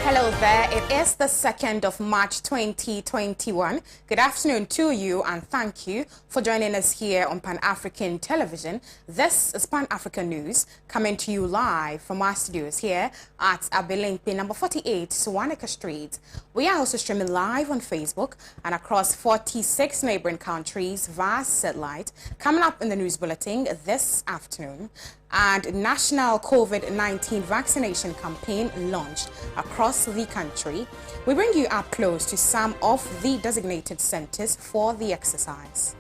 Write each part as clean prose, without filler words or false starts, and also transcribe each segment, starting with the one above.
Hello there, it is the 2nd of March 2021. Good afternoon to you and thank you for joining us here on Pan-African Television. This is Pan-African News coming to you live from our studios here at Abilimpi, number 48, Suwanika Street. We are also streaming live on Facebook and across 46 neighboring countries via satellite. Coming up in the news bulletin this afternoon, and national COVID-19 vaccination campaign launched across the country. We bring you up close to some of the designated centers for the exercise.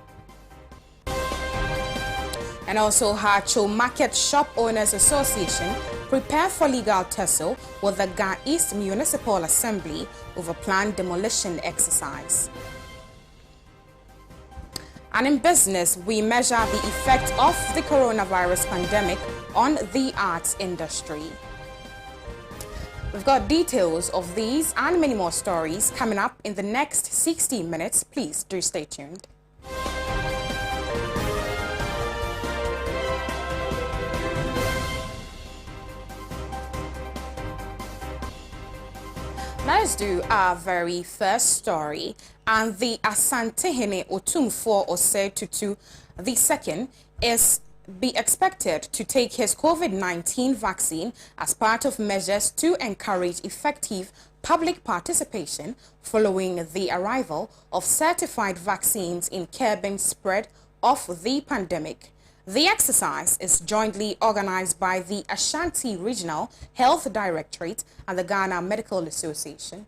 And also, Hacho Market Shop Owners Association prepare for legal tussle with the Ga East Municipal Assembly over planned demolition exercise. And in business, we measure the effect of the coronavirus pandemic on the arts industry. We've got details of these and many more stories coming up in the next 60 minutes. Please do stay tuned. Let's do our very first story. And the Asantehene Otumfuo Ose Tutu II is expected to take his COVID-19 vaccine as part of measures to encourage effective public participation following the arrival of certified vaccines in curbing spread of the pandemic. The exercise is jointly organized by the Ashanti Regional Health Directorate and the Ghana Medical Association.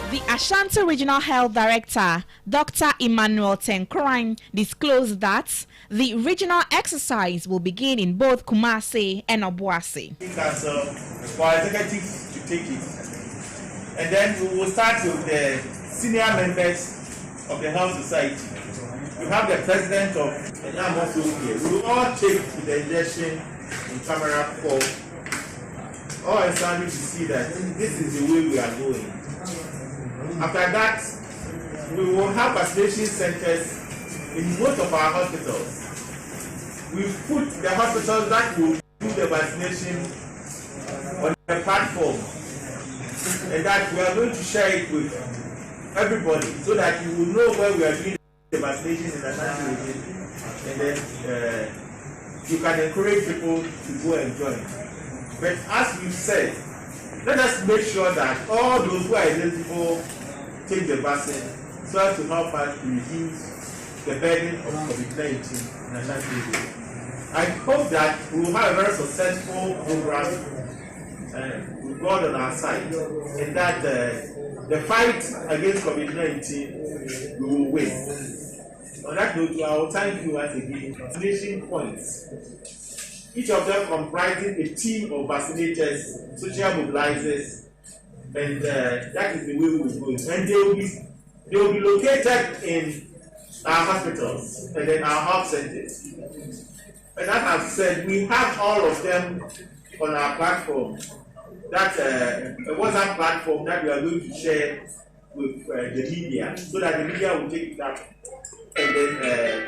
The Ashanti Regional Health Director, Dr. Emmanuel Tenkrine, disclosed that the regional exercise will begin in both Kumasi and Obuasi. For our executives to take it, and then we will start with the senior members of the Health Society. We have the president of the also here. We will all take the injection in camera 4. All standing to see that this is the way we are going. After that, we will have vaccination centers in most of our hospitals. We put the hospitals that will do the vaccination on the platform, and that we are going to share it with everybody so that you will know where we are doing the vaccination in the country, and then you can encourage people to go and join. But as we said, let us make sure that all those who are eligible take the vaccine so as to help us to reduce the burden of COVID-19 in the country. I hope that we will have a very successful program with God on our side, and that the fight against COVID-19 we will win. On that note, I will thank you once again. Vaccination points, each of them comprising a team of vaccinators, social mobilizers, and that is the way we will go. And they will be located in our hospitals and in our health centers. And as I've said, we have all of them on our platform. That's a WhatsApp platform that we are going to share with the media, so that the media will take it up. And then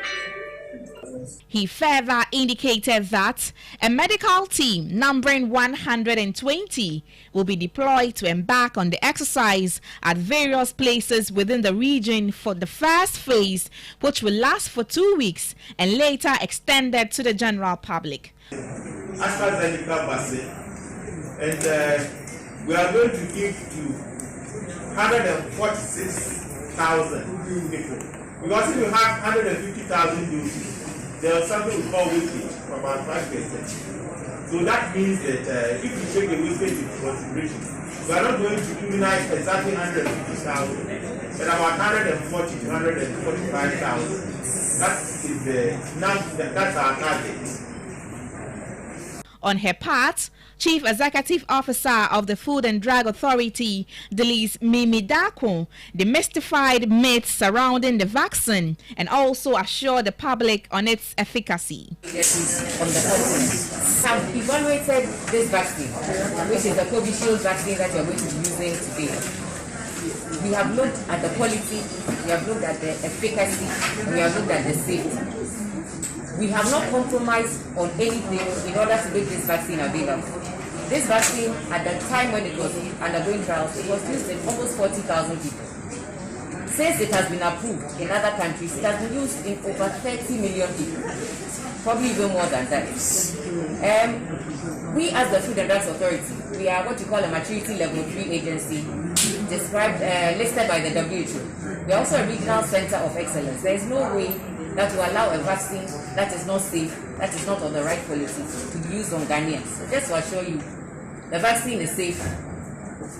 he further indicated that a medical team numbering 120 will be deployed to embark on the exercise at various places within the region for the first phase, which will last for 2 weeks and later extended to the general public. AstraZeneca vaccine, and we are going to give to 146,000 people. Because if you have 150,000 doses, there is something we call wastage for about 5%. So that means that if you take the wastage into consideration, we are not going to immunize exactly 150,000, but about 140 to 145,000. That's our target. On her part, Chief Executive Officer of the Food and Drug Authority, Delise Mimidako, demystified myths surrounding the vaccine and also assured the public on its efficacy. On the continent have evaluated this vaccine, which is the COVID vaccine that we are going to be using today. We have looked at the quality, we have looked at the efficacy, and we have looked at the safety. We have not compromised on anything in order to make this vaccine available. This vaccine, at the time when it was undergoing trials, it was used in almost 40,000 people. Since it has been approved in other countries, it has been used in over 30 million people, probably even more than that. We as the Food and Drugs Authority, we are what you call a maturity level 3 agency, listed by the WHO. We are also a regional center of excellence. There is no way that will allow a vaccine that is not safe, that is not on the right quality, to be used on Ghanaians. So just to assure you, the vaccine is safe,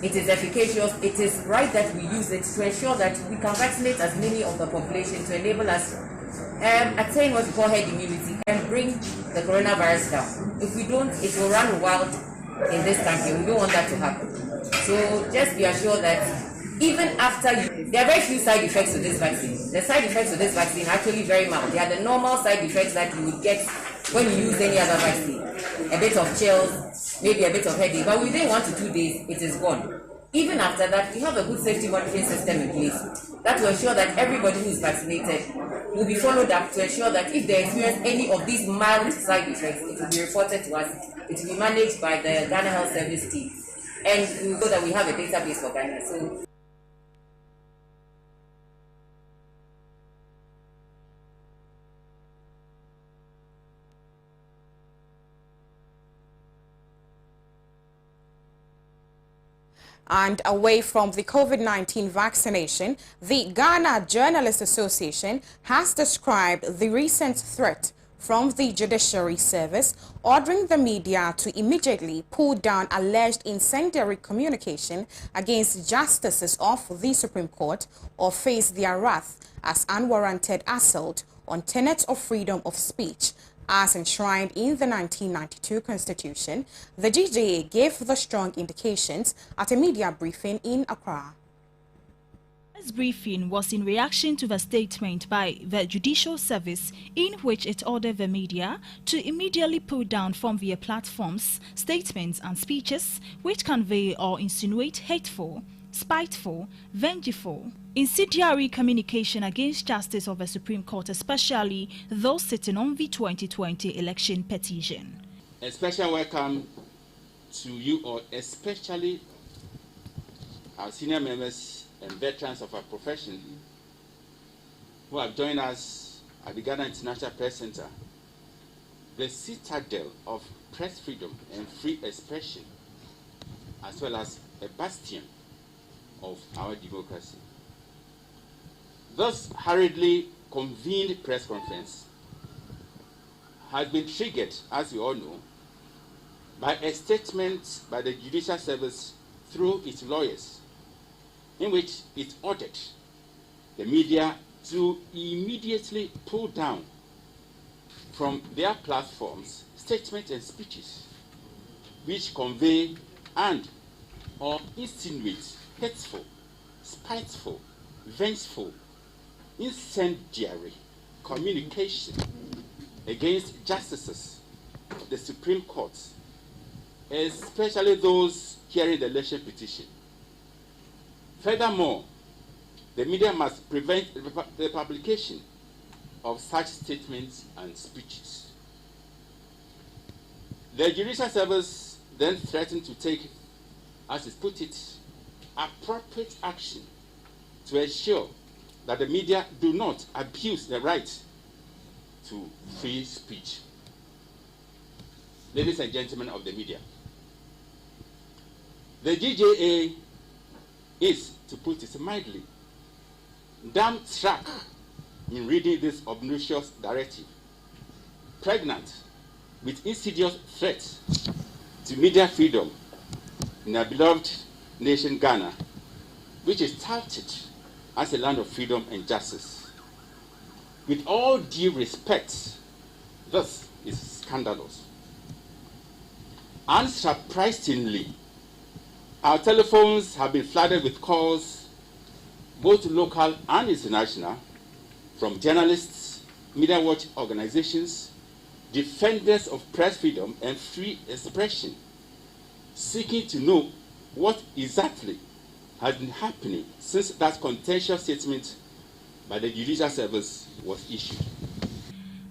it is efficacious, it is right that we use it to ensure that we can vaccinate as many of the population to enable us attain what we call herd immunity and bring the coronavirus down. If we don't, it will run wild in this country. We don't want that to happen. So just be assured that even after there are very few side effects to this vaccine. The side effects of this vaccine are actually very mild. They are the normal side effects that you would get when you use any other vaccine. A bit of chills, maybe a bit of headache, but within 1 to 2 days, it is gone. Even after that, we have a good safety monitoring system in place that will ensure that everybody who is vaccinated will be followed up to ensure that if they experience any of these mild side effects, it will be reported to us. It will be managed by the Ghana Health Service team. And we know that we have a database for Ghana. So And away from the COVID-19 vaccination, the Ghana Journalists Association has described the recent threat from the Judiciary Service, ordering the media to immediately pull down alleged incendiary communication against justices of the Supreme Court or face their wrath as unwarranted assault on tenets of freedom of speech. As enshrined in the 1992 Constitution, the GJA gave the strong indications at a media briefing in Accra. This briefing was in reaction to the statement by the Judicial Service in which it ordered the media to immediately pull down from their platforms statements and speeches which convey or insinuate hateful, spiteful, vengeful, incendiary communication against justice of the Supreme Court, especially those sitting on the 2020 election petition. A special welcome to you all, especially our senior members and veterans of our profession who have joined us at the Ghana International Press Center, the citadel of press freedom and free expression, as well as a bastion of our democracy. This hurriedly convened press conference has been triggered, as you all know, by a statement by the Judicial Service through its lawyers, in which it ordered the media to immediately pull down from their platforms statements and speeches which convey and or insinuate hateful, spiteful, vengeful, incendiary communication against justices of the Supreme Court, especially those hearing the election petition. Furthermore, the media must prevent the publication of such statements and speeches. The Judicial Service then threatened to take, as it put it, appropriate action to ensure that the media do not abuse the right to free speech. Ladies and gentlemen of the media, the GJA is, to put it mildly, dumbstruck in reading this obnoxious directive, pregnant with insidious threats to media freedom in our beloved nation Ghana, which is touted as a land of freedom and justice. With all due respect, this is scandalous. Unsurprisingly, our telephones have been flooded with calls, both local and international, from journalists, media watch organizations, defenders of press freedom and free expression, seeking to know what exactly has been happening since that contentious statement by the Judicial Service was issued.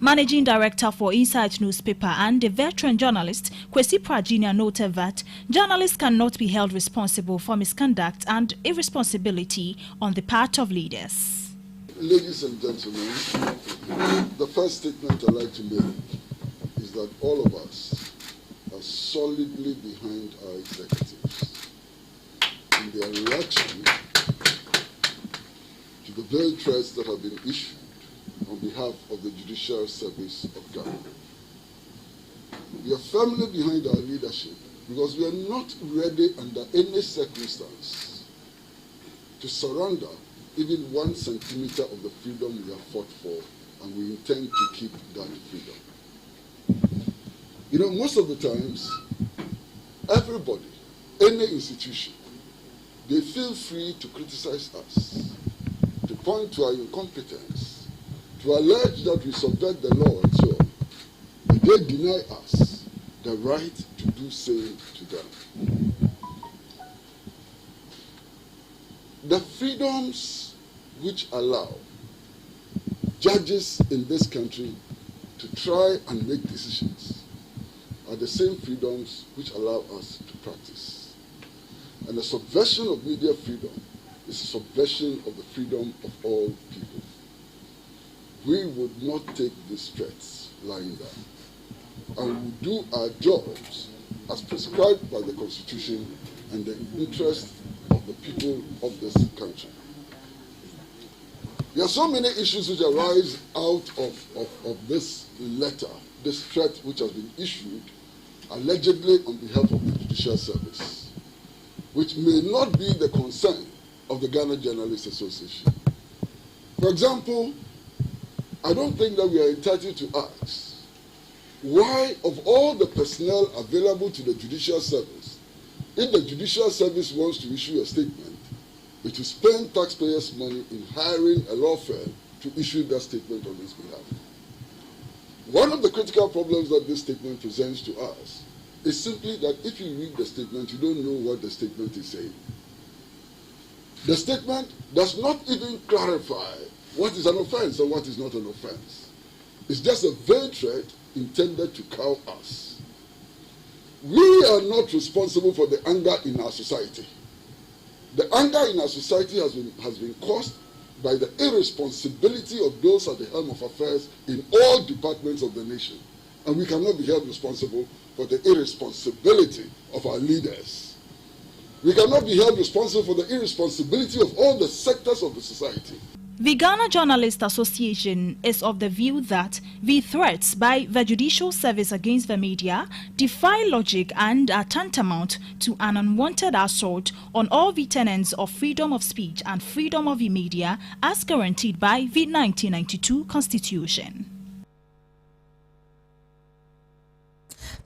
Managing Director for Insight Newspaper and the veteran journalist Kwesi Prajina noted that journalists cannot be held responsible for misconduct and irresponsibility on the part of leaders. Ladies and gentlemen, the first statement I'd like to make is that all of us are solidly behind our executives in their reaction to the very threats that have been issued on behalf of the Judicial Service of Ghana. We are firmly behind our leadership because we are not ready under any circumstance to surrender even 1 centimeter of the freedom we have fought for, and we intend to keep that freedom. You know, most of the times, everybody, any institution, they feel free to criticize us, to point to our incompetence, to allege that we subvert the law and so on. But they deny us the right to do so to them. The freedoms which allow judges in this country to try and make decisions are the same freedoms which allow us to practice. And the subversion of media freedom is a subversion of the freedom of all people. We would not take these threats lying down, and we do our jobs as prescribed by the Constitution and the interest of the people of this country. There are so many issues which arise out of this letter, this threat which has been issued allegedly on behalf of the Judicial Service, which may not be the concern of the Ghana Journalists Association. For example, I don't think that we are entitled to ask why, of all the personnel available to the Judicial Service, if the Judicial Service wants to issue a statement, it will spend taxpayers' money in hiring a law firm to issue that statement on its behalf. One of the critical problems that this statement presents to us is simply that if you read the statement, you don't know what the statement is saying. The statement does not even clarify what is an offense and what is not an offense. It's just a vague threat intended to cow us. We are not responsible for the anger in our society. The anger in our society has been caused by the irresponsibility of those at the helm of affairs in all departments of the nation. And we cannot be held responsible for the irresponsibility of our leaders. We cannot be held responsible for the irresponsibility of all the sectors of the society. The Ghana Journalists Association is of the view that the threats by the Judicial Service against the media defy logic and are tantamount to an unwanted assault on all the tenets of freedom of speech and freedom of the media as guaranteed by the 1992 Constitution.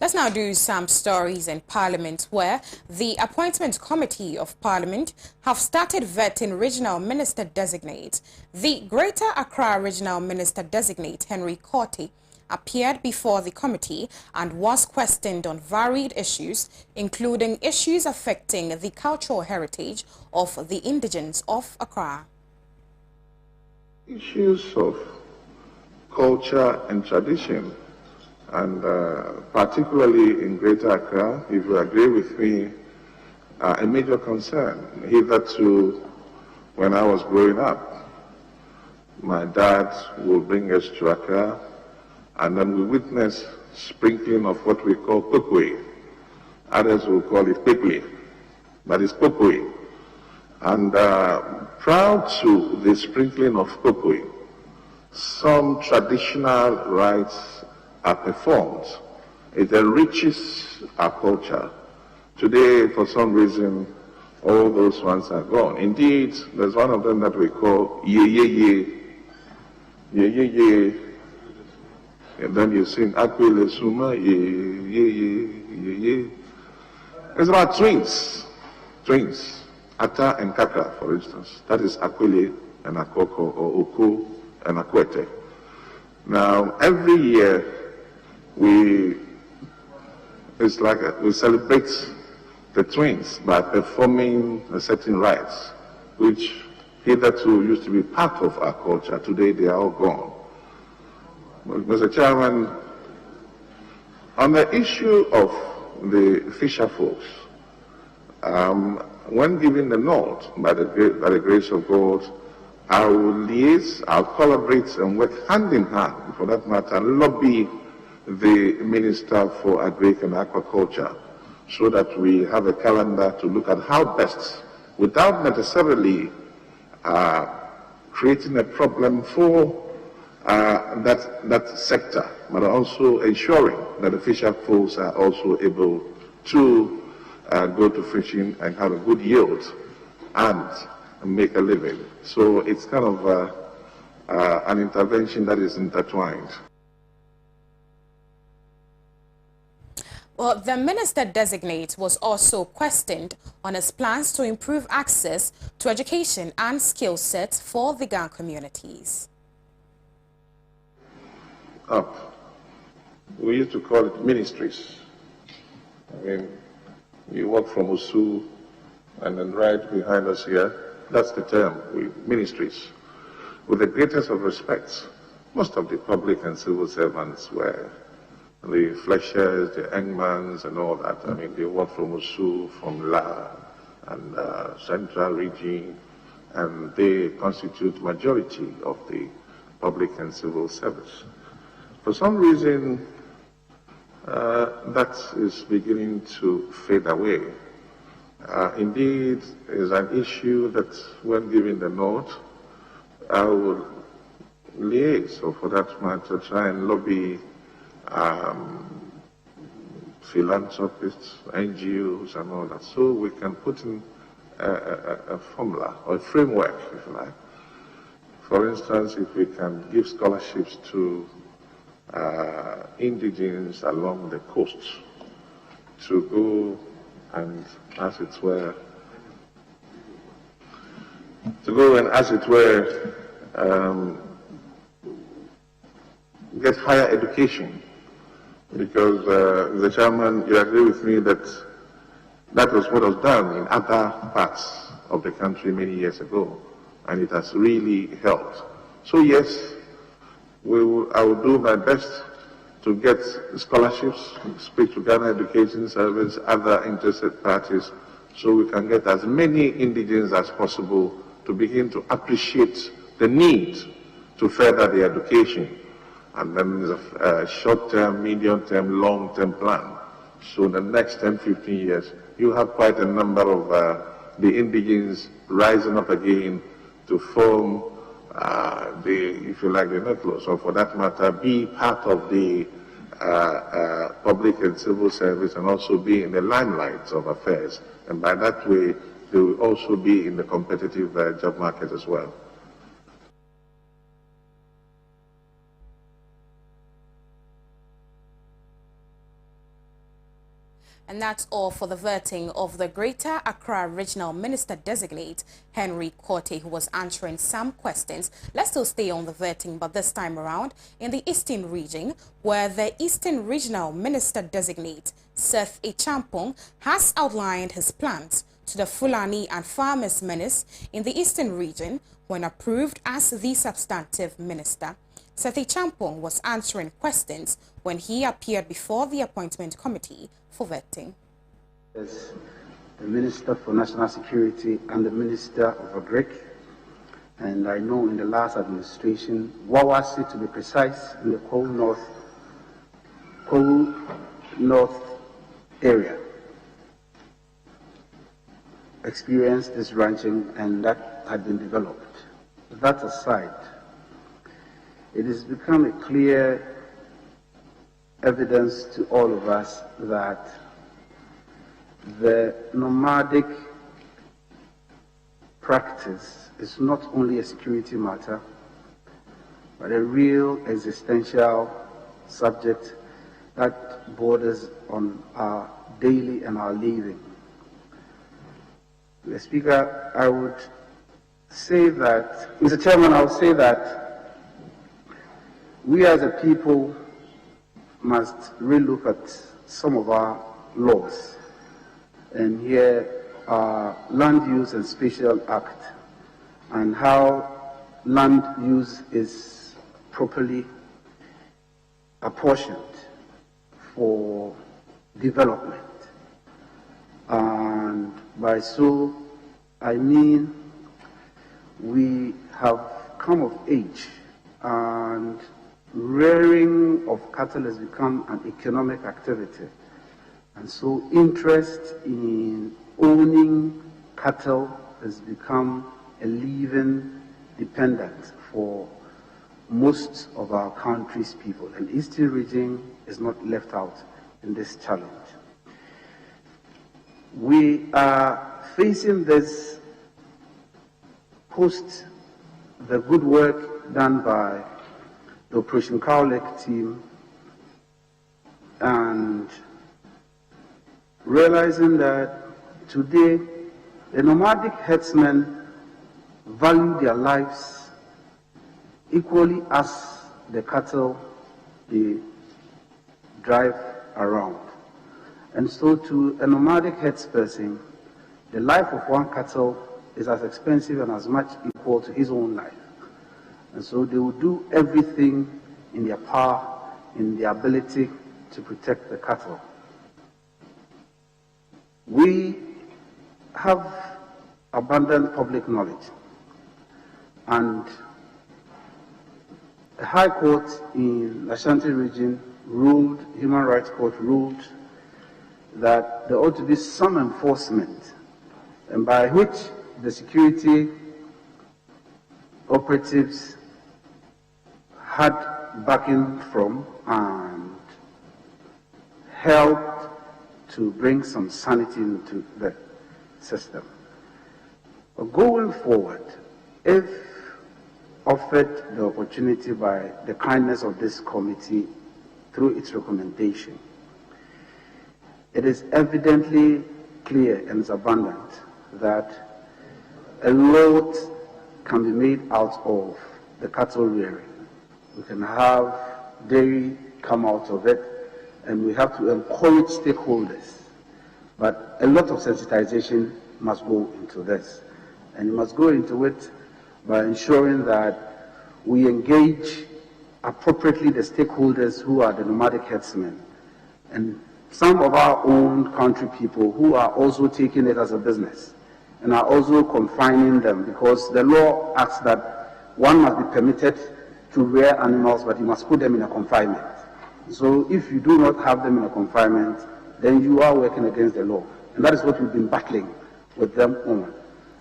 Let's now do some stories in Parliament, where the Appointment Committee of Parliament have started vetting Regional Minister-Designate. The Greater Accra Regional Minister-Designate, Henry Korte, appeared before the committee and was questioned on varied issues, including issues affecting the cultural heritage of the indigents of Accra. Issues of culture and tradition, and particularly in Greater Accra, if you agree with me, a major concern. Hitherto, when I was growing up, my dad would bring us to Accra, and then we witnessed sprinkling of what we call pokwe. Others will call it pekwe, but it's pokwe. And prior to the sprinkling of pokwe, some traditional rites are performed. It enriches our culture. Today, for some reason, all those ones are gone. Indeed, there's one of them that we call ye ye ye, ye ye ye, and then you sing Akwile Suma, ye ye ye, ye ye. It's about twins, Ata and Kaka, for instance. That is Akwile and Akoko, or Oko and Akwete. Now, every year, we celebrate the twins by performing a certain rites, which hitherto used to be part of our culture. Today they are all gone. Mr. Chairman, on the issue of the fisher folks, when given the nod by the grace of God, I will liaise, I'll collaborate and work hand in hand, for that matter, lobby the Minister for Agric and Aquaculture so that we have a calendar to look at how best, without necessarily creating a problem for that sector, but also ensuring that the fisher folks are also able to go to fishing and have a good yield and make a living. So it's kind of an intervention that is intertwined. Well, the minister-designate was also questioned on his plans to improve access to education and skill sets for the Ga communities. We used to call it ministries. I mean, you walk from Usu and then right behind us here, that's the term, ministries. With the greatest of respects, most of the public and civil servants were the Fleshers, the Engmans and all that. I mean, they work from Usu, from La and Central Region, and they constitute majority of the public and civil service. For some reason, that is beginning to fade away. Indeed, is an issue that when given the nod, I will liaise, or for that matter, try and lobby philanthropists, NGOs and all that, so we can put in a formula or a framework, if you like. For instance, if we can give scholarships to indigenes along the coast to go and, as it were, get higher education. Because, the chairman, you agree with me that that was what was done in other parts of the country many years ago, and it has really helped. So yes, I will do my best to get scholarships, speak to Ghana Education Service, other interested parties, so we can get as many indigenes as possible to begin to appreciate the need to further their education. And then there's a short-term, medium-term, long-term plan. So in the next 10, 15 years, you have quite a number of the indigenes rising up again to form if you like, the nucleus, or for that matter, be part of the public and civil service and also be in the limelight of affairs. And by that way, they will also be in the competitive job market as well. And that's all for the vetting of the Greater Accra Regional Minister-Designate, Henry Korte, who was answering some questions. Let's still stay on the vetting, but this time around in the Eastern region, where the Eastern Regional Minister-Designate, Seth Echampong, has outlined his plans to the Fulani and Farmers Minister in the Eastern region when approved as the substantive minister. Seth Echampong was answering questions when he appeared before the appointment committee for vetting. As the Minister for National Security and the Minister of Agric, and I know in the last administration, Wawasi to be precise, in the Coal North area, experienced this ranching and that had been developed. That aside, it has become a clear evidence to all of us that the nomadic practice is not only a security matter, but a real existential subject that borders on our daily and our living. Mr. Speaker, I would say that, Mr. Chairman, I would say that we as a people must relook at some of our laws. And here are Land Use and Spatial Act and how land use is properly apportioned for development. And by so, I mean we have come of age, and rearing of cattle has become an economic activity. And so interest in owning cattle has become a living dependent for most of our country's people. And Eastern region is not left out in this challenge. We are facing this post the good work done by the Operation Cowlick team, and realizing that today the nomadic herdsmen value their lives equally as the cattle they drive around. And so to a nomadic herdsperson, the life of one cattle is as expensive and as much equal to his own life. And so they will do everything in their power, in their ability to protect the cattle. We have abundant public knowledge, and the High Court in Ashanti region ruled, Human Rights Court ruled, that there ought to be some enforcement, and by which the security operatives had backing from and helped to bring some sanity into the system. But going forward, if offered the opportunity by the kindness of this committee through its recommendation, it is evidently clear and it's abundant that a lot can be made out of the cattle rearing. We can have dairy come out of it, and we have to encourage stakeholders. But a lot of sensitization must go into this. And you must go into it by ensuring that we engage appropriately the stakeholders who are the nomadic herdsmen, and some of our own country people who are also taking it as a business and are also confining them, because the law asks that one must be permitted to rear animals, but you must put them in a confinement. So if you do not have them in a confinement, then you are working against the law. And that is what we've been battling with them on.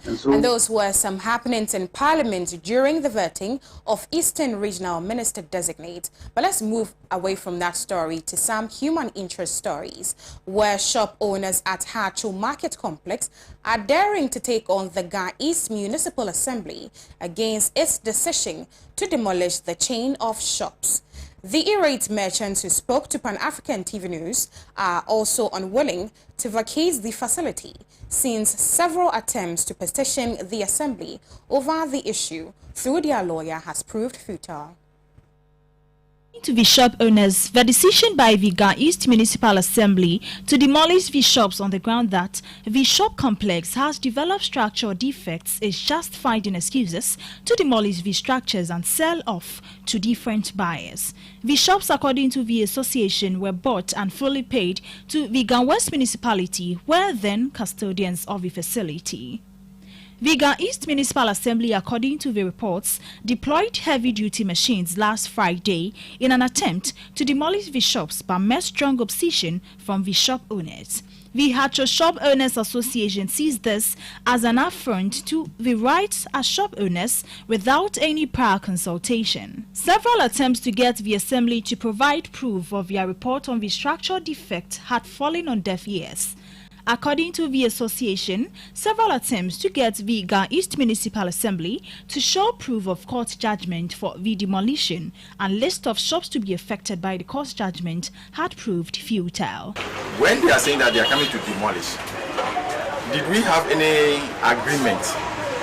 And those were some happenings in Parliament during the vetting of Eastern Regional Minister Designate. But let's move away from that story to some human interest stories, where shop owners at Hacho Market Complex are daring to take on the Ga East Municipal Assembly against its decision to demolish the chain of shops. The irate merchants who spoke to Pan-African TV News are also unwilling to vacate the facility, since several attempts to petition the assembly over the issue through their lawyer has proved futile. To the shop owners, the decision by the Ga East Municipal Assembly to demolish the shops on the ground that the shop complex has developed structural defects is just finding excuses to demolish the structures and sell off to different buyers. The shops, according to the association, were bought and fully paid to the Ga West Municipality, were then custodians of the facility. The Ga East Municipal Assembly, according to the reports, deployed heavy-duty machines last Friday in an attempt to demolish the shops but met strong opposition from the shop owners. The Hacho Shop Owners Association sees this as an affront to the rights as shop owners without any prior consultation. Several attempts to get the assembly to provide proof of their report on the structural defect had fallen on deaf ears. According to the association, several attempts to get the Ga East Municipal Assembly to show proof of court judgment for the demolition and list of shops to be affected by the court judgment had proved futile. When they are saying that they are coming to demolish, did we have any agreement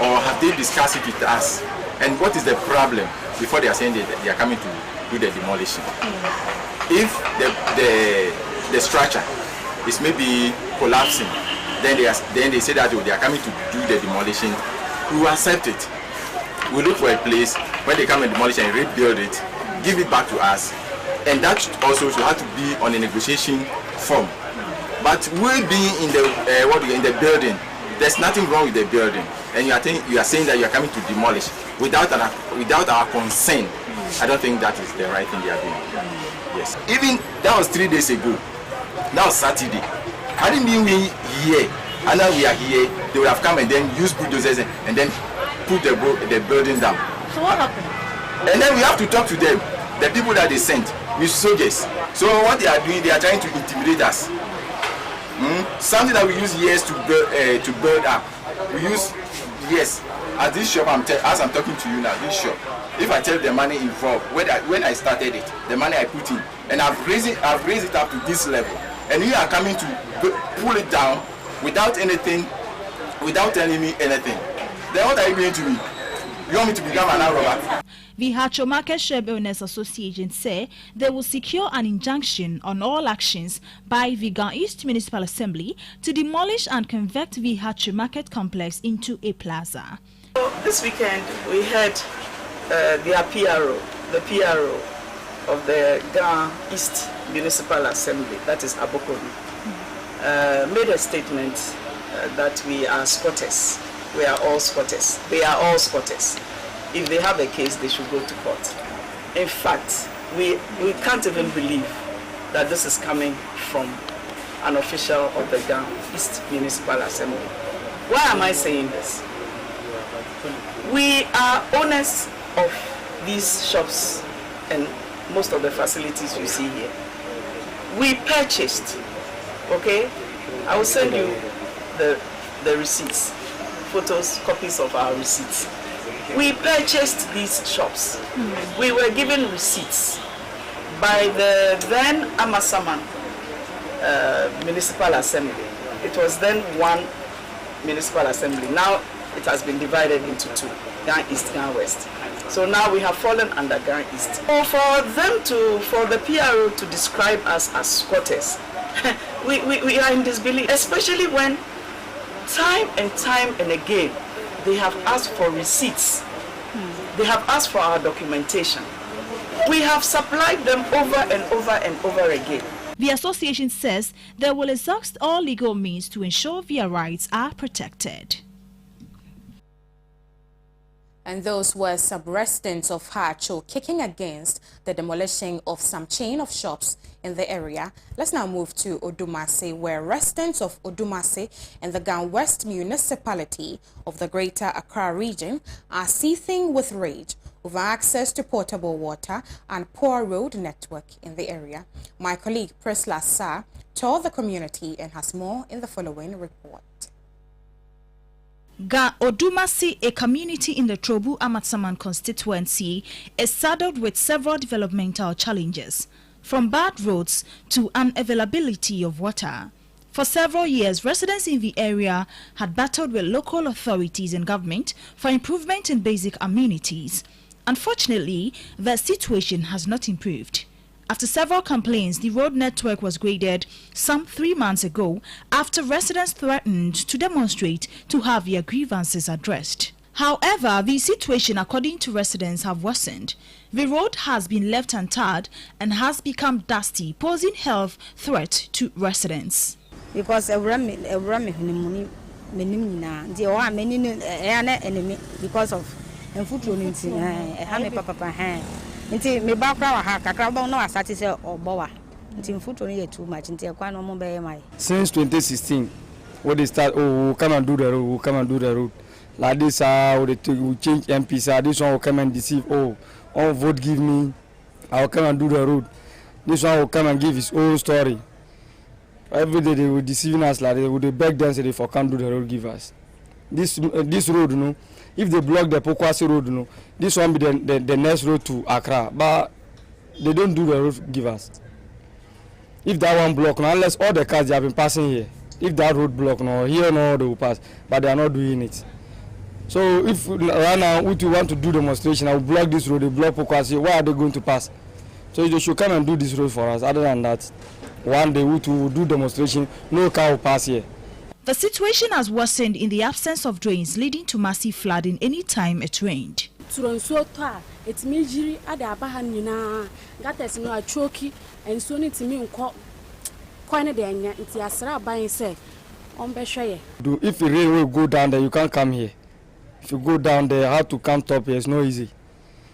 or have they discussed it with us? And what is the problem before they are saying that they are coming to do the demolition? If the structure is maybe collapsing, then they say that they are coming to do the demolition, we will accept it. We look for a place when they come and demolish and rebuild it, give it back to us, and that also should have to be on a negotiation form. But we being in the in the building, there's nothing wrong with the building, and you are saying that you are coming to demolish without our consent. I don't think that is the right thing they are doing. Yes. Even that was 3 days ago. Now Saturday. I didn't mean we here. And now we are here. They would have come and then use bulldozers and then put the building down. So what happened? And then we have to talk to them, the people that they sent, with soldiers. So what they are doing, they are trying to intimidate us. Something that we use years to build up. We use years. At this shop, as I'm talking to you now, this shop. If I tell the money involved, when I started it, the money I put in, and I've raised it up to this level, and you are coming to pull it down without anything, without telling me anything. Then what are you going to do? You want me to become an robber? The Hacho Market Shop Owners Association say they will secure an injunction on all actions by the Gan East Municipal Assembly to demolish and convert the Hacho Market Complex into a plaza. So this weekend we had the PRO of the Gan East Municipal Assembly, that is Abokoni, made a statement that we are squatters. We are all squatters. They are all squatters. If they have a case, they should go to court. In fact, we can't even believe that this is coming from an official of the Gan East Municipal Assembly. Why am I saying this? We are owners of these shops and most of the facilities you see here. We purchased, okay? I will send you the receipts, photos, copies of our receipts. We purchased these shops. We were given receipts by the then Amasaman Municipal Assembly. It was then one municipal assembly. Now it has been divided into two, Gan East, Gan West. So now we have fallen under Gan East. So for the PRO to describe us as squatters, we are in disbelief, especially when time and again they have asked for receipts. They have asked for our documentation. We have supplied them over and over and over again. The association says they will exhaust all legal means to ensure their rights are protected. And those were some residents of Hacho kicking against the demolition of some chain of shops in the area. Let's now move to Odumase, where residents of Odumase and the Gan West municipality of the Greater Accra region are seething with rage over access to potable water and poor road network in the area. My colleague Prisla Sa toured the community and has more in the following report. Ga Odumasi, a community in the Trobu Amatsaman constituency, is saddled with several developmental challenges, from bad roads to unavailability of water. For several years, residents in the area had battled with local authorities and government for improvement in basic amenities. Unfortunately, the situation has not improved. After several complaints, the road network was graded some 3 months ago after residents threatened to demonstrate to have their grievances addressed. However, the situation, according to residents, have worsened. The road has been left untarred and has become dusty, posing health threat to residents. Because because of nti me ba kra wa ha kakra ba no asati se obowa nti mfuto ni too much nti e kwa no mo be mai. Since 2016 when they start come and do the road like this we change MPs this one will come and deceive vote give me I will come and do the road, this one will come and give his own story. Every day they will deceiving us, like they would beg them say they for can't do the road give us this road, you know. If they block the Pokwasi road, you know, this one be the next road to Accra. But they don't do the road give us. If that one block, no, unless all the cars they have been passing here, if that road block, no, here no, they will pass. But they are not doing it. So if right now we want to do demonstration, I will block this road, they block Pokwasi, where are they going to pass? So they should come and do this road for us. Other than that, one day we will do demonstration, no car will pass here. The situation has worsened in the absence of drains, leading to massive flooding anytime it rained. turonsuo to a etimi jiri ade abaha nyina gates no achoki ensuo no timi nkọ kwane de anya nti asra aban se on be hweye. If the rain will go down there, you can't come here. If you go down there, how to come top here? It's not easy.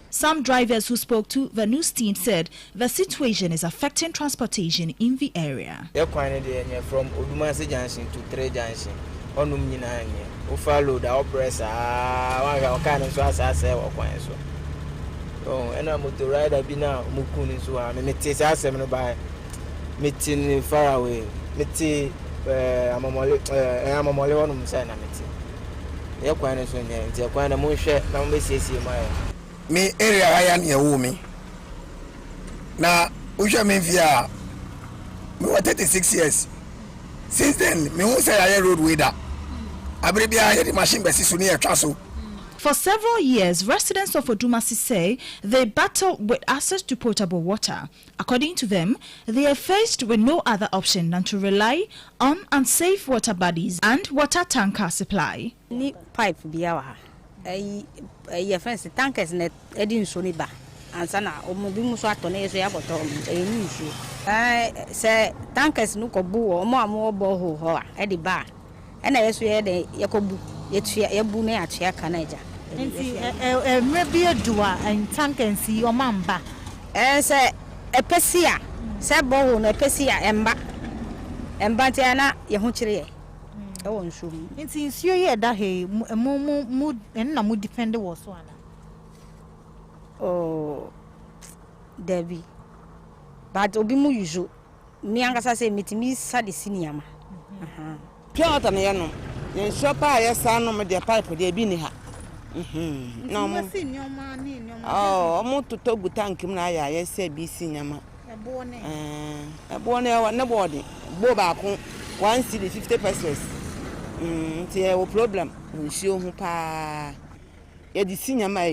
Some drivers who spoke to the news team said the situation is affecting transportation in the area. From Odumase Junction to Tre Junction, onum nyina anye. O follow the oppressor, one kind of so as I say or kwan so. Oh, and I'm motor rider be now mukuni so am me tese asem no by meeting far away. Meti amamole onum say na meti. E kwan so nya, nti kwan na mo hwe na mo besiesie mai. Me area haya near me. Now, we shall mean via me 36 years. Since then, me won't say I road with that. I believe I had the machine by near Chasso. For several years, residents of Odumasi say they battle with access to potable water. According to them, they are faced with no other option than to rely on unsafe water bodies and water tanker supply. Ni pipe biawa. Your friends tankers net edin soniba ansa na omobi muso atone eso ya boto eni issue say tankers no kobu omo amo bo ho a e di ba e na yeso ye de yakobu yetua yabu na atua kanaja nti mrebi adua en tankers yi o mamba say epesia say bo ho na epesia emba ti na ye ho kire ye nti nsuo ye da he mu na mu defend wo so ana oh Debbie but obi mu yuzo mi angasa say metimi sade siniama pia ota na ye no ye nsuo pa ye sa no me de pipe de bi ni ha no mo sinioma ni oh mo to gu tank mu na ya ye se bi siniama ebo ne ne body bo ba ko 1 cedi 50 pesos ti o problem nsuo hu pa ye di sinyama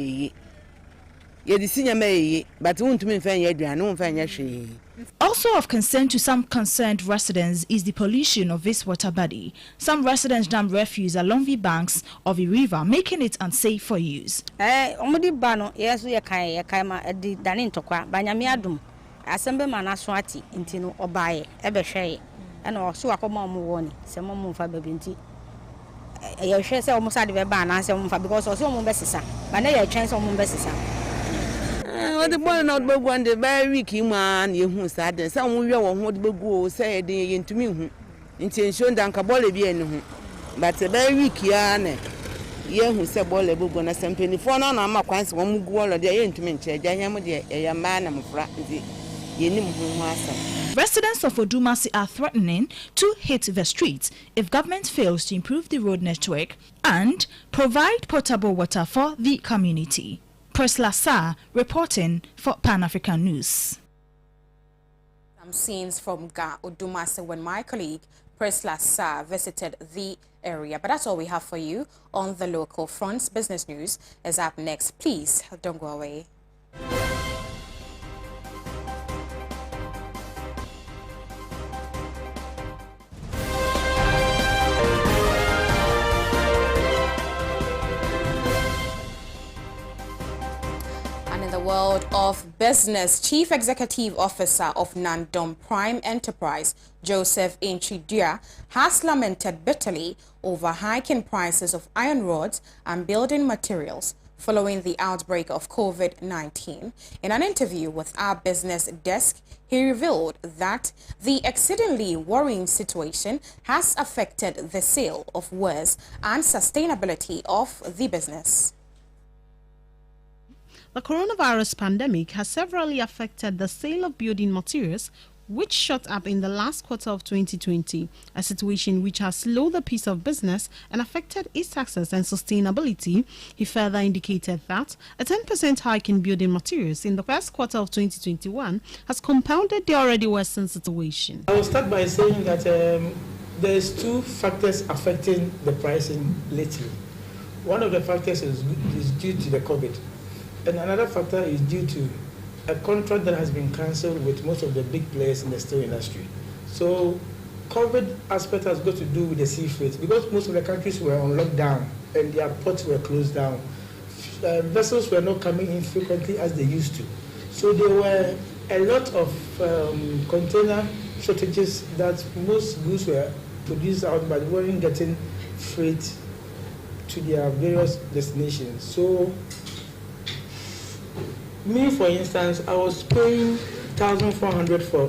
ye but wontumi mfa ye aduane wonfa nya hwe. Also of concern to some concerned residents is the pollution of this water body. Some residents dump refuse along the banks of the river, making it unsafe for use. Omudi bano yesu ye kai ma di dani ntokwa banyame adum asembe manaso ati ntino obaye ebe hwe ena oso akoma mo woni se mo mfa babinti ye hwe se omo sade be ba na se mo mfa because oso mo besisa ba na ye twen se mo besisa the boy not be one the very week man ye hu sade se mo we wo ho de begu o se de ye ntumi hu intention dan ka bole bi eni hu but the very week ya ne ye hu se bole begu na sempeni fo na na makwan se wo mu gu olo de ye ntumi nche ja nya mo de ye ma na mfra nti ye nim hu asa. Residents of Odumasi are threatening to hit the streets if government fails to improve the road network and provide potable water for the community. Priscilla Sa reporting for Pan-African News. Some scenes from Odumasi when my colleague Priscilla Sa visited the area. But that's all we have for you on the local fronts. Business News is up next. Please don't go away. World of business, Chief Executive Officer of Nandom Prime Enterprise, Joseph Inchidua, has lamented bitterly over hiking prices of iron rods and building materials following the outbreak of COVID-19. In an interview with our business desk, he revealed that the exceedingly worrying situation has affected the sale of wares and sustainability of the business. The coronavirus pandemic has severely affected the sale of building materials, which shot up in the last quarter of 2020, a situation which has slowed the pace of business and affected its access and sustainability. He further indicated that a 10% hike in building materials in the first quarter of 2021 has compounded the already worsened situation. I will start by saying that there's two factors affecting the pricing lately. One of the factors is due to the COVID. And another factor is due to a contract that has been cancelled with most of the big players in the steel industry. So COVID aspect has got to do with the sea freight because most of the countries were on lockdown and their ports were closed down. vessels were not coming in frequently as they used to. So there were a lot of container shortages that most goods were produced out, but weren't getting freight to their various destinations. So, me, for instance, I was paying 1,400 for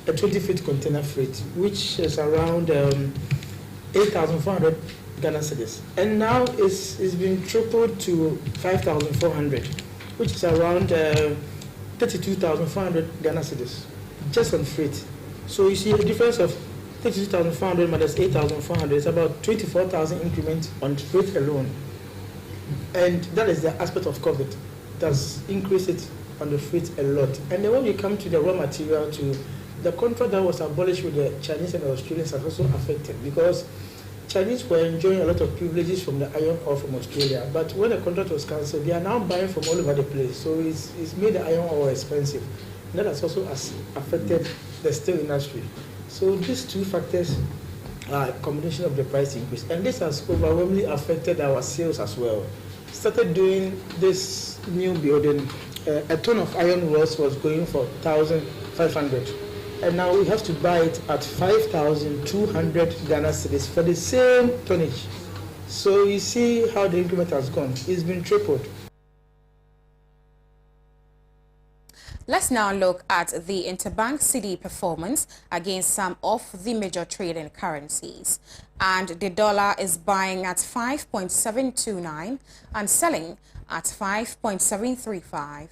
a 20-feet container freight, which is around 8,400 Ghana cedis. And now it's been tripled to 5,400, which is around 32,400 Ghana cedis, just on freight. So you see a difference of 32,400 minus 8,400 is about 24,000 increment on freight alone. And that is the aspect of COVID. That's increased it on the freight a lot. And then when we come to the raw material, to the contract that was abolished with the Chinese and the Australians has also affected, because Chinese were enjoying a lot of privileges from the iron ore from Australia. But when the contract was cancelled, they are now buying from all over the place. So it's made the iron ore expensive. And that has also affected the steel industry. So these two factors are a combination of the price increase. And this has overwhelmingly affected our sales as well. Started doing this new building, a ton of iron rods was going for 1,500. And now we have to buy it at 5,200 Ghana cedis for the same tonnage. So you see how the increment has gone. It's been tripled. Let's now look at the interbank cedi performance against some of the major trading currencies. And the dollar is buying at 5.729 and selling at 5.735.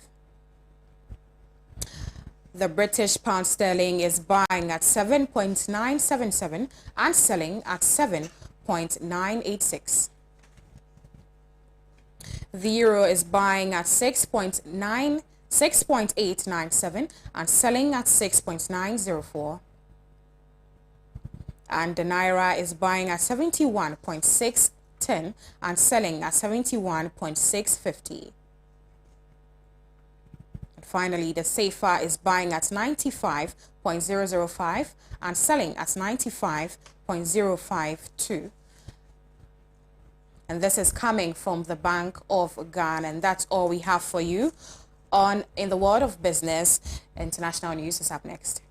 The British pound sterling is buying at 7.977 and selling at 7.986. The euro is buying at 6.897 and selling at 6.904. And the naira is buying at 71.610 and selling at 71.650. Finally, the CFA is buying at 95.005 and selling at 95.052. And this is coming from the Bank of Ghana. And that's all we have for you on In the World of Business. International news is up next.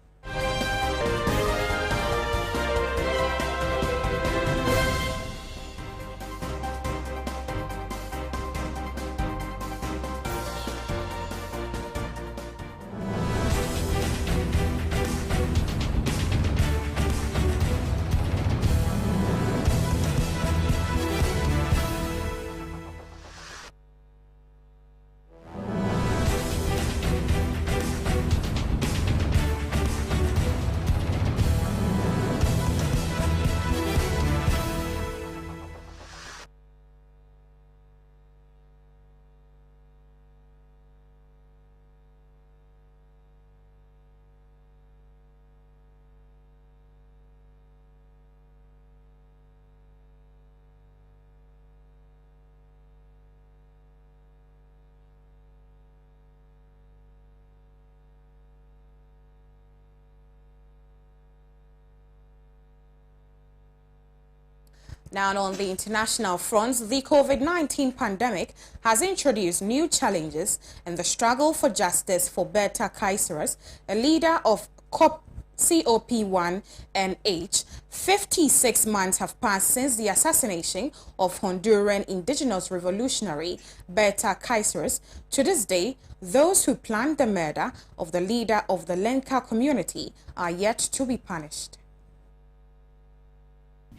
Now, on the international front, the COVID-19 pandemic has introduced new challenges in the struggle for justice for Berta Cáceres, a leader of COP1NH. 56 months have passed since the assassination of Honduran indigenous revolutionary Berta Cáceres. To this day, those who planned the murder of the leader of the Lenca community are yet to be punished.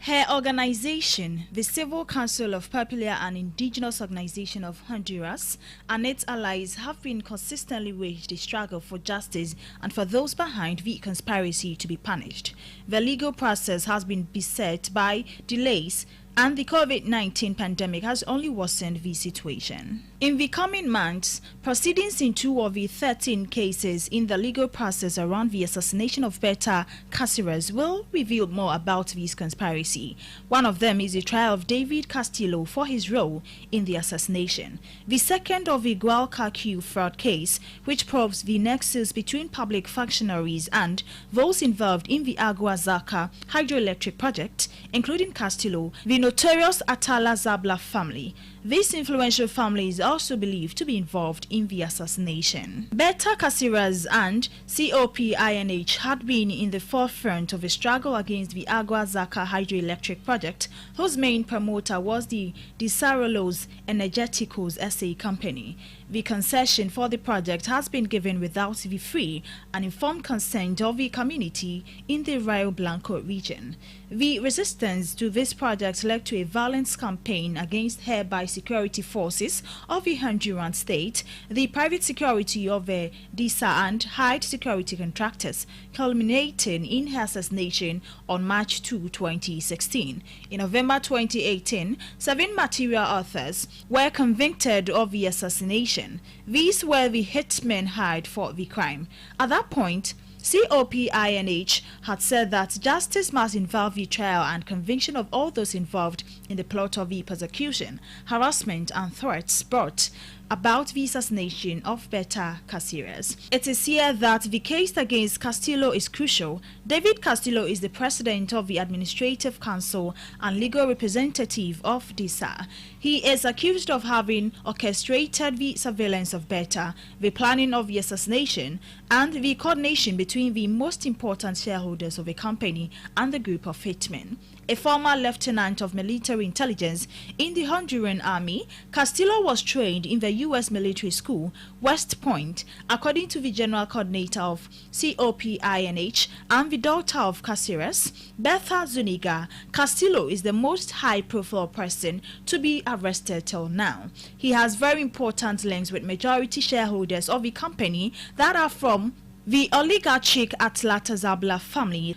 Her organization, the Civil Council of Popular and Indigenous Organization of Honduras, and its allies have been consistently waged a struggle for justice and for those behind the conspiracy to be punished. The legal process has been beset by delays, and the COVID-19 pandemic has only worsened the situation. In the coming months, proceedings in 2 of the 13 cases in the legal process around the assassination of Berta Cáceres will reveal more about this conspiracy. One of them is the trial of David Castillo for his role in the assassination. The second of the Gualcacu fraud case, which probes the nexus between public functionaries and those involved in the Agua Zarca hydroelectric project, including Castillo. The notorious Atala Zabla family. This influential family is also believed to be involved in the assassination. Beta Caceres and COPINH had been in the forefront of a struggle against the Agua Zaka hydroelectric project, whose main promoter was the Desarrollos Energéticos SA company. The concession for the project has been given without the free and informed consent of the community in the Rio Blanco region. The resistance to this project led to a violent campaign against hereby security forces of the Honduran state, the private security of the DISA and high security contractors, culminating in her assassination on March 2, 2016. In November 2018, 7 material authors were convicted of the assassination. These were the hitmen hired for the crime. At that point, COPINH had said that justice must involve the trial and conviction of all those involved in the plot of the persecution, harassment and threats brought about the assassination of Beta Caceres. It is here that the case against Castillo is crucial. David Castillo is the president of the Administrative Council and legal representative of DISA. He is accused of having orchestrated the surveillance of Beta, the planning of the assassination, and the coordination between the most important shareholders of the company and the group of hitmen. A former lieutenant of military intelligence in the Honduran army, Castillo was trained in the U.S. military school, West Point. According to the general coordinator of COPINH and the daughter of Caceres, Bertha Zuniga, Castillo is the most high-profile person to be arrested till now. He has very important links with majority shareholders of the company that are from the oligarchic Atlanta Zabla family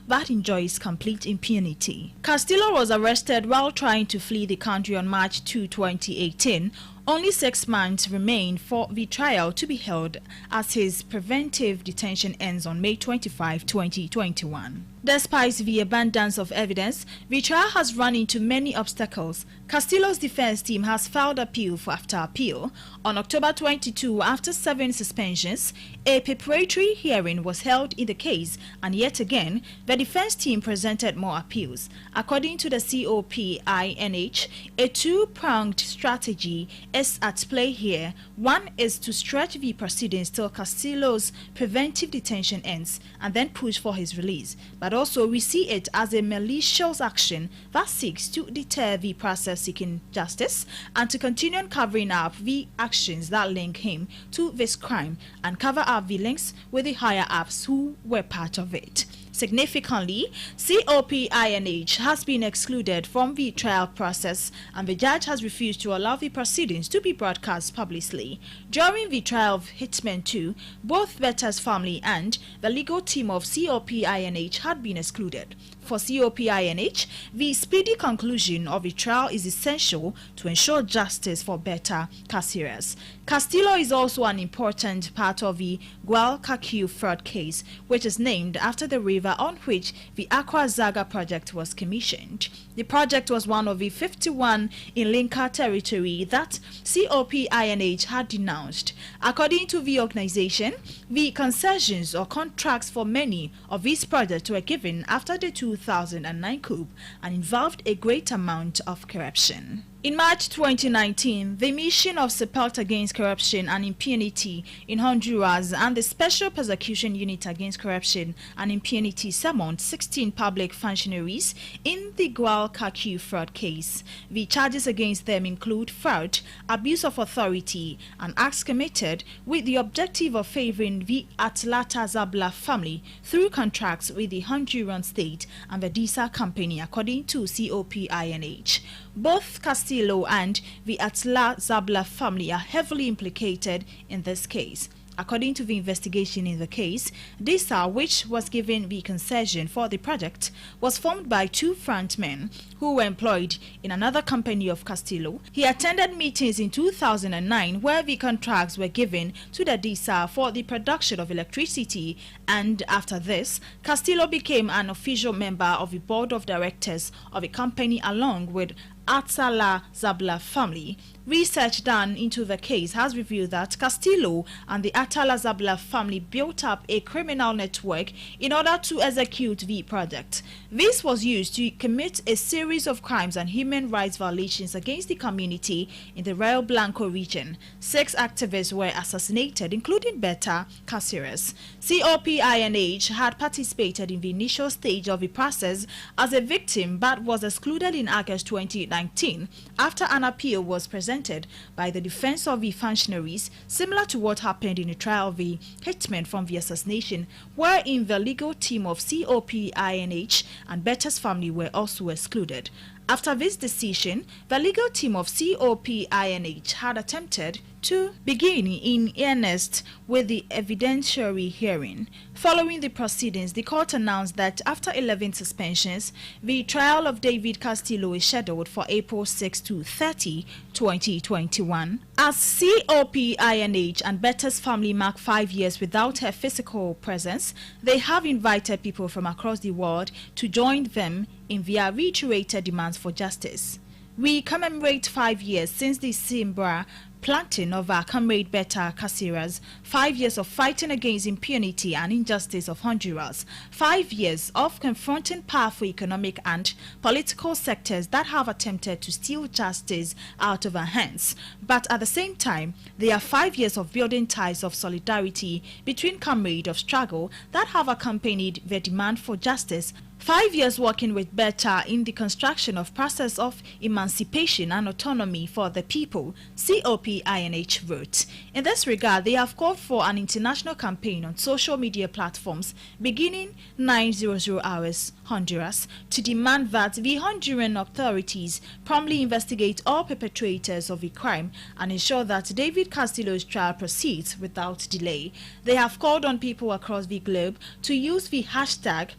that enjoys complete impunity. Castillo was arrested while trying to flee the country on March 2, 2018. Only 6 months remain for the trial to be held as his preventive detention ends on May 25, 2021. Despite the abundance of evidence, the trial has run into many obstacles. Castillo's defense team has filed appeal after appeal. On October 22, after 7 suspensions, a preparatory hearing was held in the case, and yet again, the defense team presented more appeals. According to the COPINH, a two-pronged strategy is at play here. One is to stretch the proceedings till Castillo's preventive detention ends and then push for his release. But also we see it as a malicious action that seeks to deter the process seeking justice and to continue covering up the actions that link him to this crime and cover up the links with the higher ups who were part of it. Significantly, COPINH has been excluded from the trial process and the judge has refused to allow the proceedings to be broadcast publicly. During the trial of Hitman 2, both Beta's family and the legal team of COPINH had been excluded. For COPINH, the speedy conclusion of the trial is essential to ensure justice for Beta Caceres. Castillo is also an important part of the Gualcacu fraud case, which is named after the river on which the Aqua Zaga project was commissioned. The project was one of the 51 in Linca territory that COPINH had denounced. According to the organization, the concessions or contracts for many of these projects were given after the 2009 coup and involved a great amount of corruption. In March 2019, the Mission of Support Against Corruption and Impunity in Honduras and the Special Prosecution Unit Against Corruption and Impunity summoned 16 public functionaries in the Gualcacu fraud case. The charges against them include fraud, abuse of authority, and acts committed with the objective of favoring the Atlanta Zabla family through contracts with the Honduran state and the DISA company, according to COPINH. Both Castillo and the Atla Zabla family are heavily implicated in this case. According to the investigation in the case, DISA, which was given the concession for the project, was formed by 2 frontmen who were employed in another company of Castillo. He attended meetings in 2009 where the contracts were given to the DISA for the production of electricity, and after this, Castillo became an official member of the board of directors of the company along with Atala Zabla family. Research done into the case has revealed that Castillo and the Atala Zabla family built up a criminal network in order to execute the project. This was used to commit a series of crimes and human rights violations against the community in the Rio Blanco region. 6 activists were assassinated, including Beta Caceres. COPINH had participated in the initial stage of the process as a victim but was excluded in August 2019 after an appeal was presented by the defense of the functionaries, similar to what happened in the trial of the hitmen from the assassination, wherein the legal team of COPINH and Beta's family were also excluded. After this decision, the legal team of COPINH had attempted to begin in earnest with the evidentiary hearing. Following the proceedings, the court announced that after 11 suspensions, the trial of David Castillo is scheduled for April 6 to 30, 2021. As COPINH and Beta's family mark 5 years without her physical presence, they have invited people from across the world to join them in their reiterated demands for justice. We commemorate 5 years since the Simbra planting of our comrade Beta Caceres, 5 years of fighting against impunity and injustice of Honduras, 5 years of confronting powerful economic and political sectors that have attempted to steal justice out of our hands. But at the same time, there are 5 years of building ties of solidarity between comrades of struggle that have accompanied the demand for justice. 5 years working with Beta in the construction of process of emancipation and autonomy for the people, COPINH wrote. In this regard, they have called for an international campaign on social media platforms beginning 9:00 hours Honduras to demand that the Honduran authorities promptly investigate all perpetrators of the crime and ensure that David Castillo's trial proceeds without delay. They have called on people across the globe to use the hashtag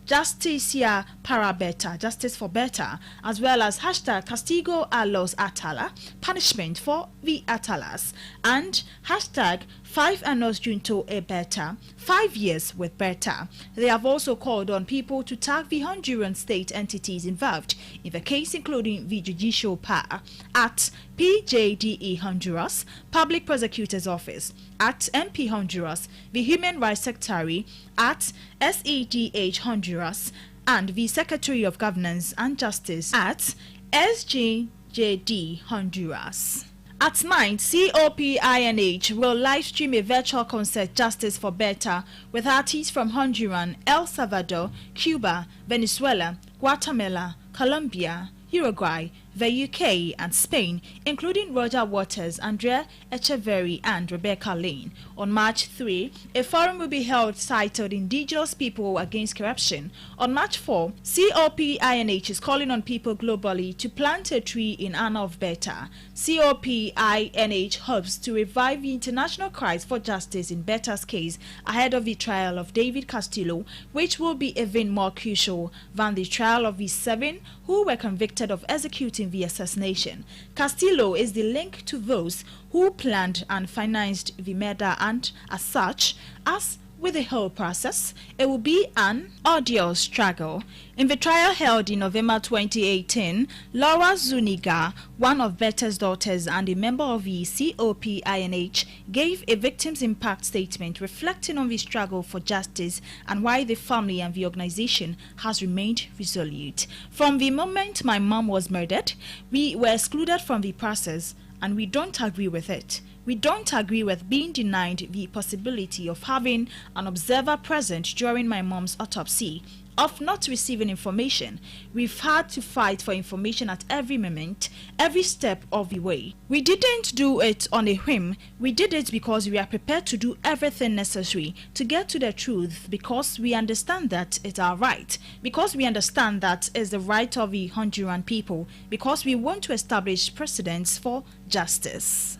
Justicia para Beta, Justice for Beta, as well as hashtag Castigo a los Atala, punishment for the Atalas, and hashtag 5 años junto a Beta, 5 years with Beta. They have also called on people to tag the Honduran state entities involved in the case, including the judicial power, at PJDE Honduras, Public Prosecutor's Office, at MP Honduras, the Human Rights Secretary, at SEDH Honduras, and the Secretary of Governance and Justice at SJJD Honduras. At 9, COPINH will livestream a virtual concert Justice for Beta with artists from Honduras, El Salvador, Cuba, Venezuela, Guatemala, Colombia, Uruguay, the UK and Spain, including Roger Waters, Andrea Echeverry and Rebecca Lane. On March 3, a forum will be held titled Indigenous People Against Corruption. On March 4, COPINH is calling on people globally to plant a tree in honor of Beta. COPINH hopes to revive the international cries for justice in Beta's case ahead of the trial of David Castillo, which will be even more crucial than the trial of the 7 who were convicted of executing the assassination. Castillo is the link to those who planned and financed the murder, and as such, as with the whole process, it will be an arduous struggle. In the trial held in November 2018, Laura Zuniga, one of Beta's daughters and a member of the COPINH, gave a victim's impact statement reflecting on the struggle for justice and why the family and the organization has remained resolute. From the moment my mom was murdered, we were excluded from the process, and we don't agree with it. We don't agree with being denied the possibility of having an observer present during my mom's autopsy, of not receiving information. We've had to fight for information at every moment, every step of the way. We didn't do it on a whim. We did it because we are prepared to do everything necessary to get to the truth, because we understand that it's our right, because we understand that it's the right of the Honduran people, because we want to establish precedents for justice.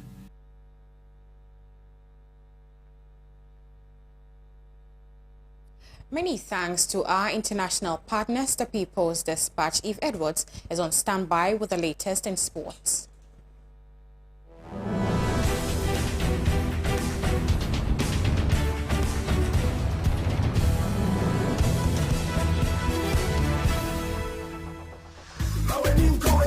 Many thanks to our international partners, the People's Dispatch. Eve Edwards is on standby with the latest in sports. Now when you go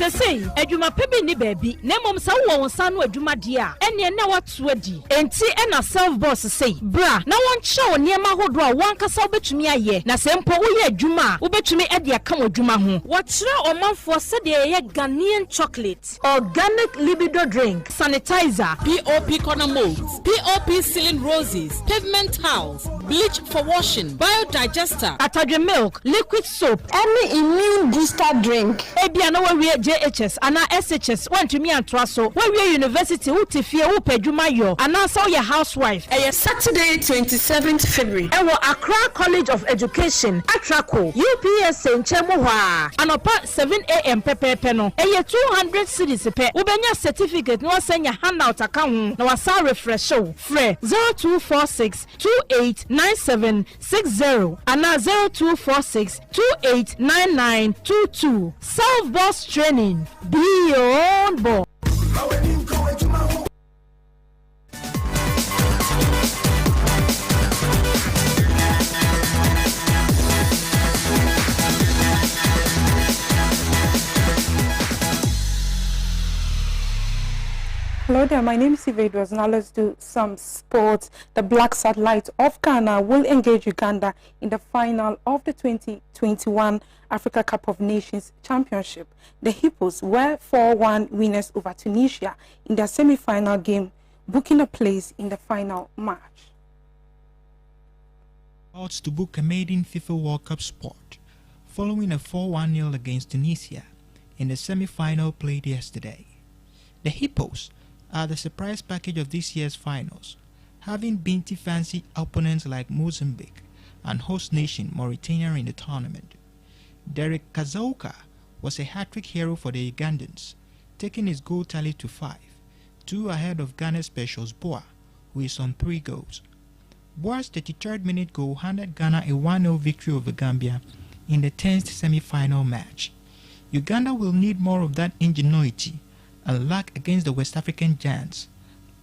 say adwuma pebi ni baby na mom sa wo won sa no adwuma dia ene na wato adi enti na self boss say bra na won che won niema hodo a won kasa obetumi aye na sempo wo ye adwuma obetumi e de aka adwuma ho wo kire omanfo se de ye Ghanaian chocolate, organic libido drink, sanitizer, POP corner molds, POP ceiling roses, pavement towels, bleach for washing, biodigester, atadwe milk, liquid soap, any immune booster drink. Ebia na we JHS ana SHS want to me antoa so we university wo tefie wo padwuma yo ana so your housewife. Saturday 27th February. Ewo Accra College of Education, Atrako, UPS Nchemu hwa. Anopa 7 a.m. pepe no. 200 cedis pe. Ubenya certificate no senya handout account na wasa refresh show. Free 0246 289760 ana 0246 289922. Self boss training. Be your own boss. Hello there, my name is Yves. Now let's do some sports. The Black Satellite of Ghana will engage Uganda in the final of the 2021 Africa Cup of Nations Championship. The Hippos were 4-1 winners over Tunisia in their semi-final game, booking a place in the final match. Odds to book a maiden FIFA World Cup spot following a 4-1 nil against Tunisia in the semi-final played yesterday. The Hippos are the surprise package of this year's finals, having beaten fancy opponents like Mozambique and host nation Mauritania in the tournament. Derek Kazauka was a hat-trick hero for the Ugandans, taking his goal tally to 5, 2 ahead of Ghana's specials Boa, who is on 3 goals. Boa's 33rd minute goal handed Ghana a 1-0 victory over Gambia in the 10th semi-final match. Uganda will need more of that ingenuity and luck against the West African giants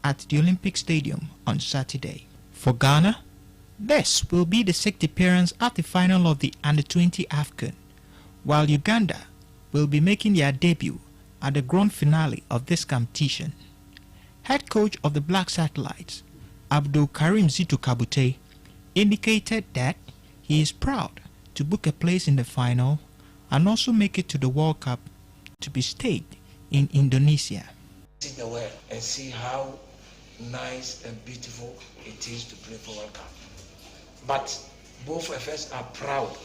at the Olympic Stadium on Saturday. For Ghana, this will be the 6th appearance at the final of the Under-20 AFCON, while Uganda will be making their debut at the grand finale of this competition. Head coach of the Black Satellites, Abdul Karim Zitu Kabute, indicated that he is proud to book a place in the final and also make it to the World Cup to be staged in Indonesia. See the world and see how nice and beautiful it is to play for World Cup. But both of us are proud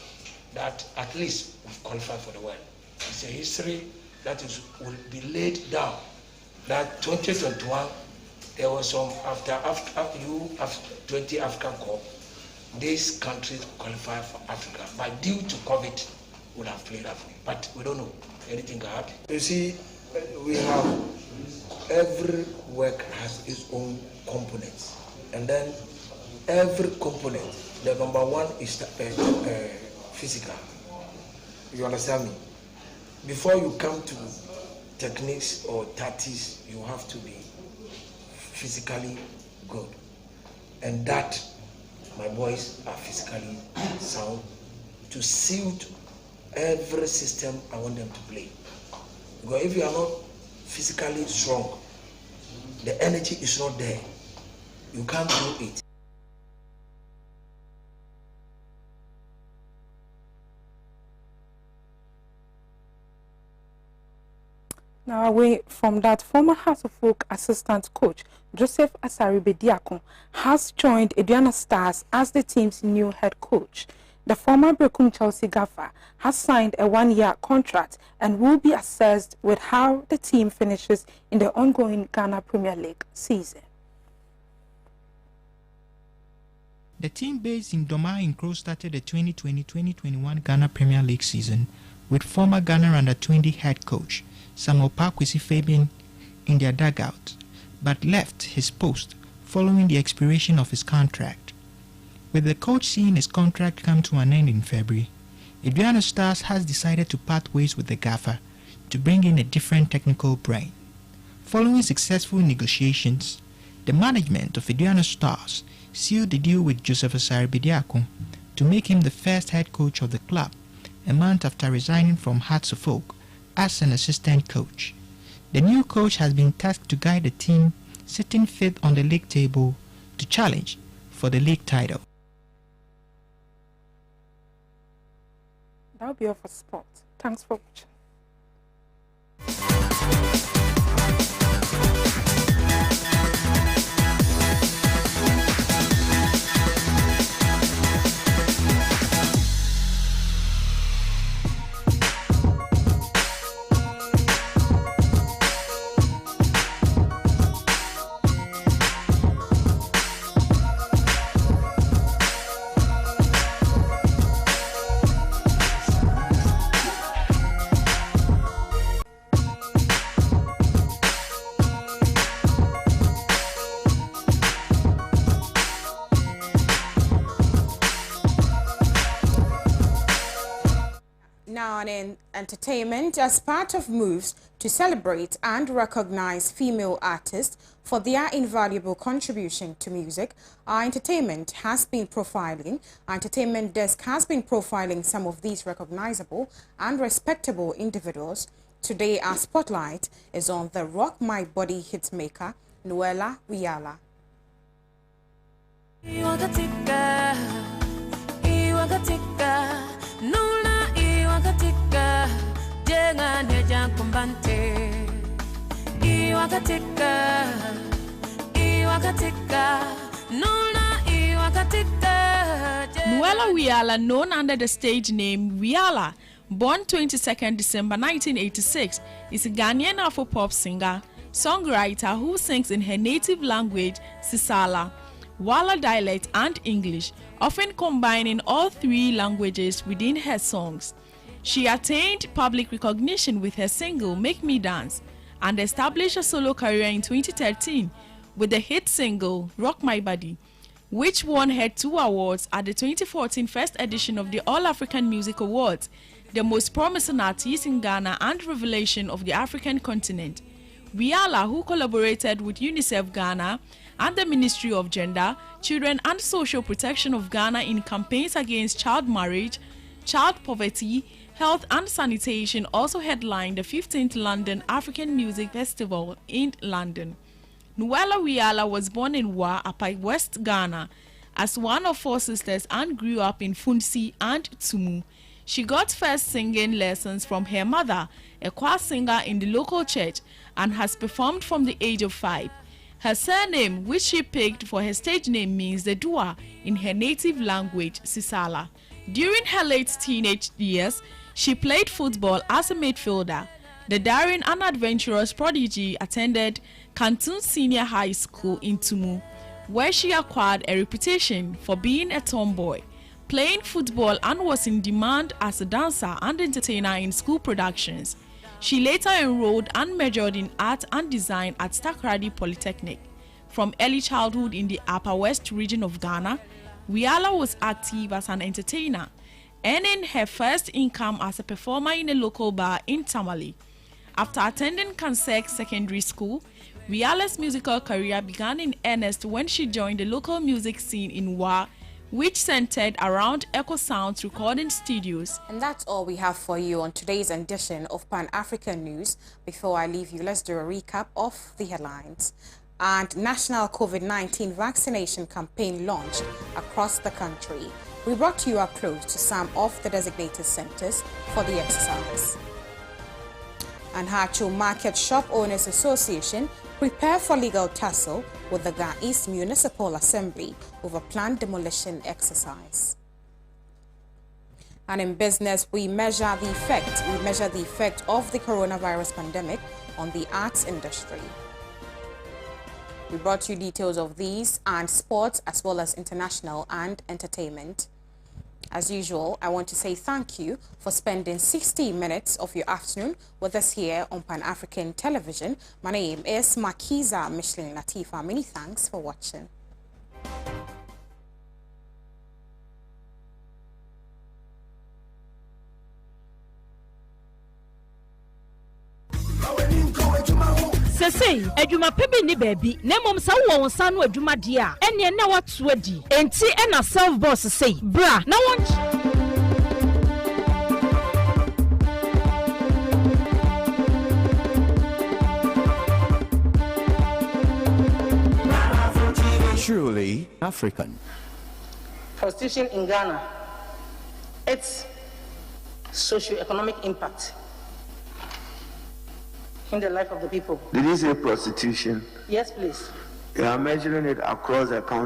that at least we've qualified for the world. It's a history that will be laid down. That 2021, there was some after 20 African Cup, these countries qualified for Africa, but due to COVID, would have played Africa. But we don't know, anything can happen. You see, we have every work has its own components, and then every component, the number one is physical. You understand me? Before you come to techniques or tactics, you have to be physically good, and that my boys are physically sound to suit every system I want them to play. Because if you are not physically strong, the energy is not there. You can't do it. Now, away from that, former House of Folk assistant coach Joseph Asari Bediakon has joined Aduana Stars as the team's new head coach. The former Brekum Chelsea gaffer has signed a 1-year contract and will be assessed with how the team finishes in the ongoing Ghana Premier League season. The team based in Doma Nkro started the 2020-2021 Ghana Premier League season with former Ghana Under-20 head coach Samuel Pakwisi Fabian in their dugout, but left his post following the expiration of his contract. With the coach seeing his contract come to an end in February, Aduana Stars has decided to part ways with the gaffer to bring in a different technical brain. Following successful negotiations, the management of Aduana Stars sealed the deal with Joseph Asari Bediakon to make him the first head coach of the club a month after resigning from Hearts of Oak as an assistant coach. The new coach has been tasked to guide the team sitting 5th on the league table to challenge for the league title. That'll be all for sport. Thanks for watching. Now in entertainment, as part of moves to celebrate and recognize female artists for their invaluable contribution to music, our entertainment desk has been profiling some of these recognizable and respectable individuals. Today, our spotlight is on the Rock My Body hitmaker, Noella Wiala. Noella Wiala, known under the stage name Wiala, born 22nd December 1986, is a Ghanaian Afro-pop singer, songwriter who sings in her native language, Sisala, Wala dialect and English, often combining all three languages within her songs. She attained public recognition with her single Make Me Dance and established a solo career in 2013 with the hit single Rock My Body, which won her 2 awards at the 2014 first edition of the All-African Music Awards, the most promising artist in Ghana and revelation of the African continent. Wiala, who collaborated with UNICEF Ghana and the Ministry of Gender, Children and Social Protection of Ghana in campaigns against child marriage, child poverty, health and sanitation, also headlined the 15th London African Music Festival in London. Noella Wiala was born in Wa, Apai, West Ghana, as one of 4 sisters and grew up in Funsi and Tumu. She got first singing lessons from her mother, a choir singer in the local church, and has performed from the age of 5. Her surname, which she picked for her stage name, means the Dua in her native language, Sisala. During her late teenage years, she played football as a midfielder. The daring and adventurous prodigy attended Kantun Senior High School in Tumu, where she acquired a reputation for being a tomboy, playing football, and was in demand as a dancer and entertainer in school productions. She later enrolled and majored in art and design at Takoradi Polytechnic. From early childhood in the Upper West region of Ghana, Wiala was active as an entertainer, earning her first income as a performer in a local bar in Tamale. After attending Kansek Secondary School, Wiala's musical career began in earnest when she joined the local music scene in Wa, which centered around Echo Sounds recording studios. And that's all we have for you on today's edition of Pan-African News. Before I leave you, let's do a recap of the headlines. And national COVID-19 vaccination campaign launched across the country. We brought you up close to some of the designated centers for the exercise. And Hacho Market Shop Owners Association prepare for legal tussle with the Ga East Municipal Assembly over planned demolition exercise. And in business, we measure the effect of the coronavirus pandemic on the arts industry. We brought you details of these and sports, as well as international and entertainment. As usual, I want to say thank you for spending 60 minutes of your afternoon with us here on Pan-African Television. My name is Makiza Micheline Latifa. Many thanks for watching. Sesei adwuma pebi ni baabi na mom sa wo won sa no adwuma de a ene na wato adi enti na self boss sei bra na won African. Prostitution in Ghana, its socio-economic impact in the life of the people. Did you say prostitution? Yes, please. You are measuring it across the country.